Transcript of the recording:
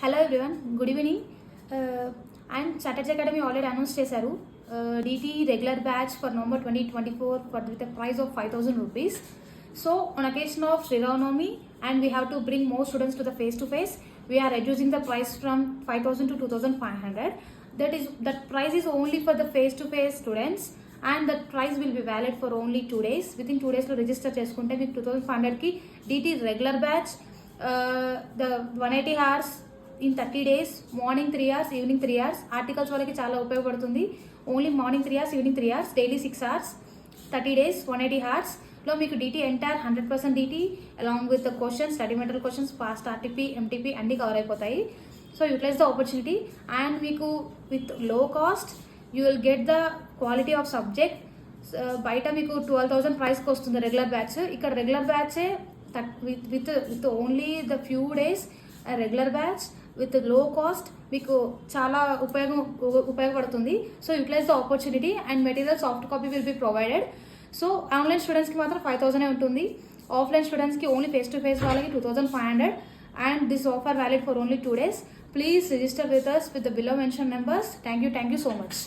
Hello everyone, good evening. And Saturday academy already announce చేశారు DT regular batch for November 2024 for with a price of 5,000 rupees. So on occasion of Sri Ramnavami and we have to bring more students to the face-to-face, we are reducing the price from 5,000 to 2,500. That price is only for the face-to-face students and that price will be valid for only 2 days. Within 2 days lo register cheskunte meeku 2,500 ki DT regular batch the 180 hours in 30 days, morning 3 hours, evening 3 hours. Articles వాళ్ళకి చాలా ఉపయోగపడుతుంది. Only morning 3 hours, evening 3 hours, daily 6 hours, 30 days, 180 hours లో మీకు DT entire 100% DT along with the questions, study material questions, past RTP, MTP అన్ని cover అయిపోతాయి. So utilise the opportunity and మీకు with low cost you will get the quality of subject. బయట మీకు 12,000 ప్రైస్కి వస్తుంది regular batch. ఇక్కడ regular బ్యాచే with only the few days regular batch with low cost మీకు చాలా ఉపయోగపడుతుంది. So utilise the opportunity and material soft copy will be provided. So online స్టూడెంట్స్కి మాత్రం 5,000 ఉంటుంది. ఆఫ్లైన్ స్టూడెంట్స్కి ఓన్లీ ఫేస్ టు ఫేస్ వాళ్ళకి 2,500 and this offer valid for only 2 days. Please register with us with the below mentioned numbers. Thank you so much.